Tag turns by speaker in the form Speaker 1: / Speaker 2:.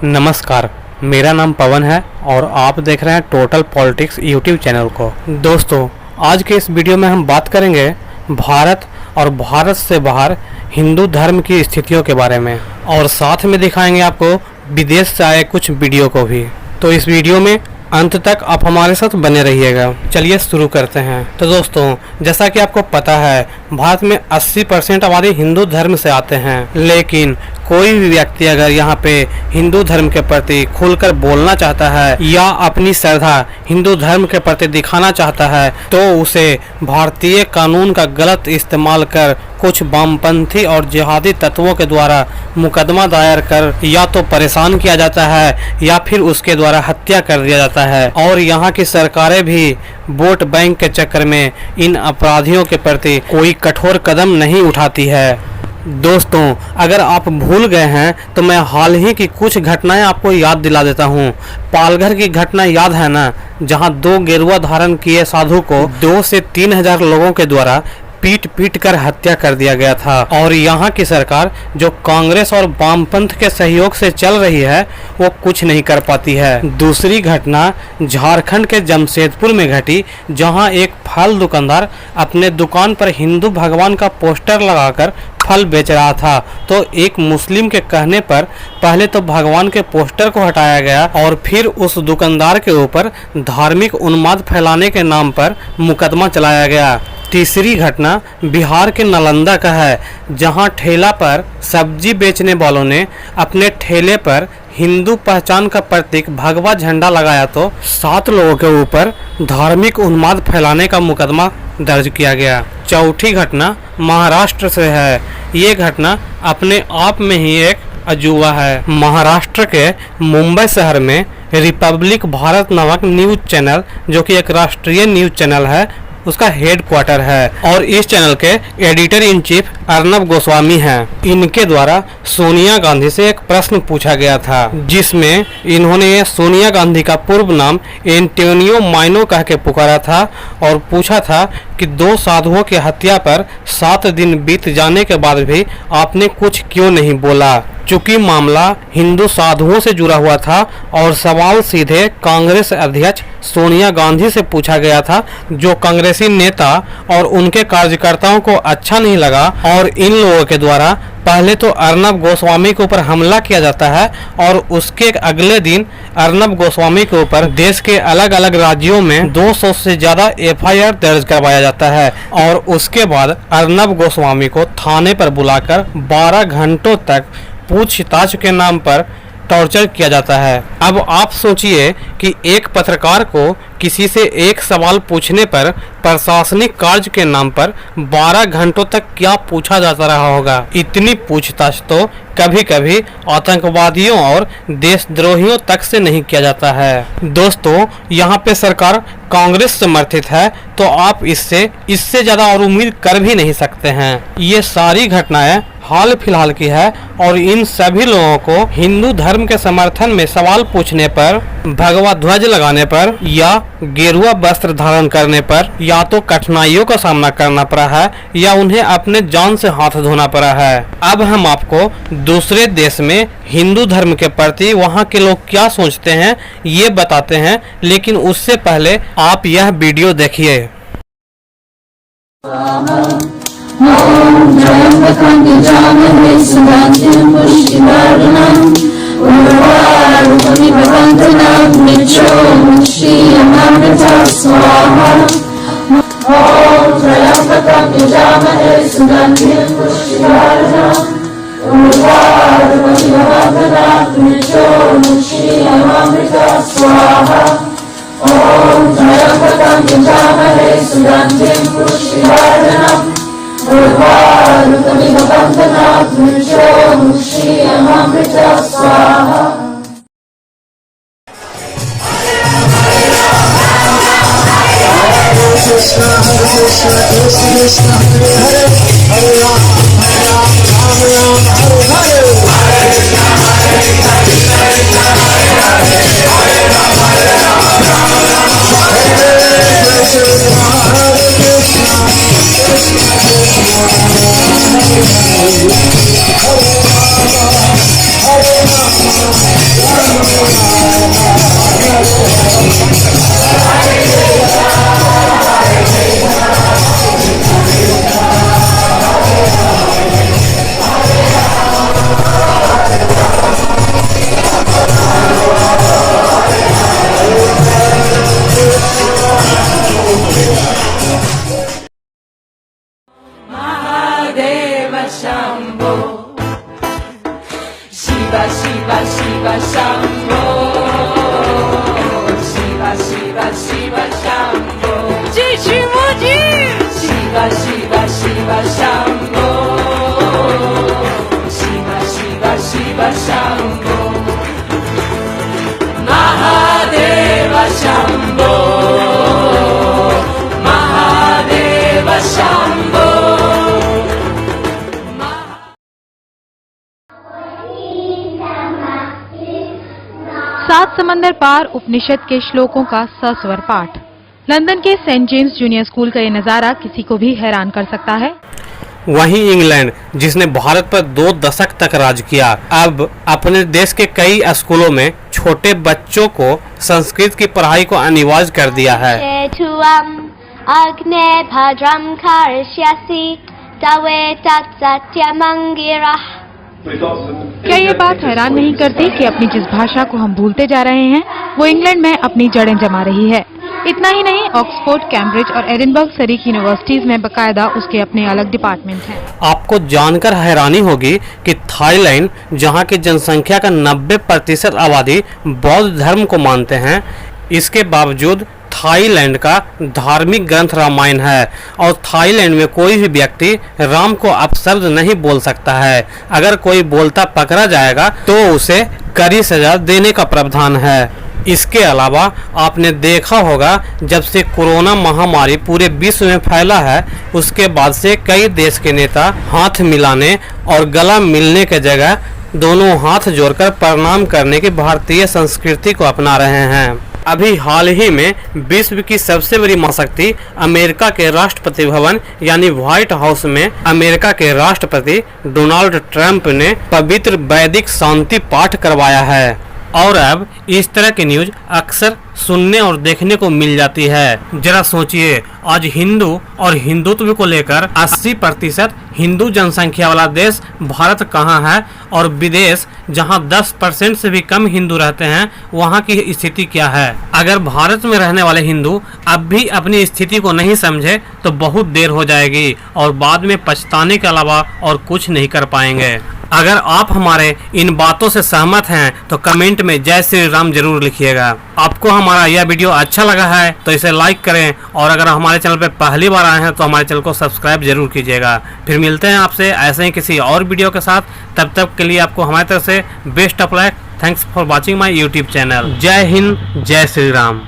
Speaker 1: नमस्कार, मेरा नाम पवन है और आप देख रहे हैं टोटल पॉलिटिक्स यूट्यूब चैनल को। दोस्तों, आज के इस वीडियो में हम बात करेंगे भारत और भारत से बाहर हिंदू धर्म की स्थितियों के बारे में और साथ में दिखाएंगे आपको विदेश से आए कुछ वीडियो को भी। तो इस वीडियो में अंत तक आप हमारे साथ बने रहिएगा। चलिए शुरू करते हैं। तो दोस्तों, जैसा कि आपको पता है, भारत में 80% आबादी हिंदू धर्म से आते हैं, लेकिन कोई भी व्यक्ति अगर यहाँ पे हिंदू धर्म के प्रति खुलकर बोलना चाहता है या अपनी श्रद्धा हिंदू धर्म के प्रति दिखाना चाहता है तो उसे भारतीय कानून का गलत इस्तेमाल कर कुछ वामपंथी और जिहादी तत्वों के द्वारा मुकदमा दायर कर या तो परेशान किया जाता है या फिर उसके द्वारा हत्या कर दिया जाता है। और यहाँ की सरकारें भी वोट बैंक के चक्कर में इन अपराधियों के प्रति कोई कठोर कदम नहीं उठाती है। दोस्तों, अगर आप भूल गए हैं तो मैं हाल ही की कुछ घटनाएं आपको याद दिला देता हूं। पालघर की घटना याद है ना, जहां 2 गेरुआ धारण किए साधु को 2 से 3 हजार लोगों के द्वारा पीट कर हत्या कर दिया गया था। और यहाँ की सरकार जो कांग्रेस और वामपंथ के सहयोग से चल रही है वो कुछ नहीं कर पाती है। दूसरी घटना झारखंड के जमशेदपुर में घटी, जहाँ एक फल दुकानदार अपने दुकान पर हिंदू भगवान का पोस्टर लगाकर फल बेच रहा था। तो एक मुस्लिम के कहने पर पहले तो भगवान के पोस्टर को हटाया गया और फिर उस दुकानदार के ऊपर धार्मिक उन्माद फैलाने के नाम पर मुकदमा चलाया गया। तीसरी घटना बिहार के नालंदा का है, जहां ठेला पर सब्जी बेचने वालों ने अपने ठेले पर हिंदू पहचान का प्रतीक भगवा झंडा लगाया तो 7 लोगों के ऊपर धार्मिक उन्माद फैलाने का मुकदमा दर्ज किया गया। चौथी घटना महाराष्ट्र से है। ये घटना अपने आप में ही एक अजूबा है। महाराष्ट्र के मुंबई शहर में रिपब्लिक भारत नामक न्यूज चैनल, जो कि एक राष्ट्रीय न्यूज चैनल है, उसका हेड क्वार्टर है और इस चैनल के editor in chief Arnab Goswami हैं। इनके द्वारा सोनिया गांधी से एक प्रश्न पूछा गया था, जिसमें इन्होंने सोनिया गांधी का पूर्व नाम एंटोनियो माइनो कह के पुकारा था और पूछा था कि 2 साधुओं की हत्या पर 7 दिन बीत जाने के बाद भी आपने कुछ क्यों नहीं बोला। चूंकि मामला हिंदू साधुओं से जुड़ा हुआ था और सवाल सीधे कांग्रेस अध्यक्ष सोनिया गांधी से पूछा गया था, जो कांग्रेसी नेता और उनके कार्यकर्ताओं को अच्छा नहीं लगा और इन लोगों के द्वारा पहले तो अर्नब गोस्वामी के ऊपर हमला किया जाता है और उसके अगले दिन अर्नब गोस्वामी के ऊपर देश के अलग अलग राज्यों में 200 से ज्यादा FIR दर्ज करवाया जाता है और उसके बाद अर्नब गोस्वामी को थाने पर बुलाकर 12 घंटों तक पूछताछ के नाम पर टॉर्चर किया जाता है। अब आप सोचिए कि एक पत्रकार को किसी से एक सवाल पूछने पर प्रशासनिक कार्य के नाम पर 12 घंटों तक क्या पूछा जाता रहा होगा। इतनी पूछताछ तो कभी कभी आतंकवादियों और देशद्रोहियों तक से नहीं किया जाता है। दोस्तों, यहाँ पे सरकार कांग्रेस समर्थित है तो आप इससे ज्यादा और उम्मीद कर भी नहीं सकते हैं। ये सारी घटनाएं हाल फिलहाल की है और इन सभी लोगों को हिंदू धर्म के समर्थन में सवाल पूछने पर, भगवा ध्वज लगाने पर या गेरुआ वस्त्र धारण करने पर या तो कठिनाइयों का सामना करना पड़ा है या उन्हें अपने जान से हाथ धोना पड़ा है। अब हम आपको दूसरे देश में हिंदू धर्म के प्रति वहाँ के लोग क्या सोचते हैं ये बताते हैं, लेकिन उससे पहले आप यह वीडियो देखिए।
Speaker 2: Hare Hare, Hare Rama, Hare Rama, Rama Rama, Hare Hare. Shambho, Shiva Shiva Shiva Shambho, Shiva Shiva Shiva Shambho, Shiva Shiva Shiva Shambho, Shiva Shiva Shiva Shambho, Mahadeva Shambho, Mahadeva Shambho.
Speaker 3: सात समंदर पार उपनिषद के श्लोकों का सस्वर पाठ। London के Saint James junior school का ये नजारा किसी को भी हैरान कर सकता है।
Speaker 1: वहीं इंग्लैंड, जिसने भारत पर 2 दशक तक राज किया, अब अपने देश के कई स्कूलों में छोटे बच्चों को संस्कृत की पढ़ाई को अनिवार्य कर दिया है।
Speaker 3: क्या ये बात हैरान नहीं करती कि अपनी जिस भाषा को हम भूलते जा रहे हैं, वो इंग्लैंड में अपनी जड़ें जमा रही है। इतना ही नहीं, ऑक्सफोर्ड, कैम्ब्रिज और एडिनबर्ग सरीख यूनिवर्सिटीज में बकायदा उसके अपने अलग डिपार्टमेंट हैं।
Speaker 1: आपको जानकर हैरानी होगी कि थाईलैंड, जहां की जनसंख्या का 90% आबादी बौद्ध धर्म को मानते हैं, इसके बावजूद थाईलैंड का धार्मिक ग्रंथ रामायण है और थाईलैंड में कोई भी व्यक्ति राम को अपशब्द नहीं बोल सकता है। अगर कोई बोलता पकड़ा जाएगा तो उसे कड़ी सजा देने का प्रावधान है। इसके अलावा आपने देखा होगा, जब से कोरोना महामारी पूरे विश्व में फैला है, उसके बाद से कई देश के नेता हाथ मिलाने और गला मिलने के जगह दोनों हाथ जोड़कर प्रणाम करने की भारतीय संस्कृति को अपना रहे हैं। अभी हाल ही में विश्व की सबसे बड़ी महाशक्ति अमेरिका के राष्ट्रपति भवन यानी व्हाइट हाउस में अमेरिका के राष्ट्रपति डोनाल्ड ट्रंप ने पवित्र वैदिक शांति पाठ करवाया है। और अब इस तरह की न्यूज अक्सर सुनने और देखने को मिल जाती है। जरा सोचिए, आज हिंदू और हिंदुत्व को लेकर 80% हिंदू जनसंख्या वाला देश भारत कहाँ है, और विदेश जहाँ 10% से भी कम हिंदू रहते हैं, वहाँ की स्थिति क्या है। अगर भारत में रहने वाले हिंदू अब भी अपनी स्थिति को नहीं समझे तो बहुत देर हो जाएगी और बाद में पछताने के अलावा और कुछ नहीं कर पाएंगे। अगर आप हमारे इन बातों से सहमत हैं तो कमेंट में जय श्री राम जरूर लिखिएगा। आपको हमारा यह वीडियो अच्छा लगा है तो इसे लाइक करें, और अगर हमारे चैनल पर पहली बार आए हैं तो हमारे चैनल को सब्सक्राइब जरूर कीजिएगा। फिर मिलते हैं आपसे ऐसे ही किसी और वीडियो के साथ। तब तक के लिए आपको हमारी तरफ से best of luck. Thanks for watching my YouTube channel. जय हिंद, जय श्री राम।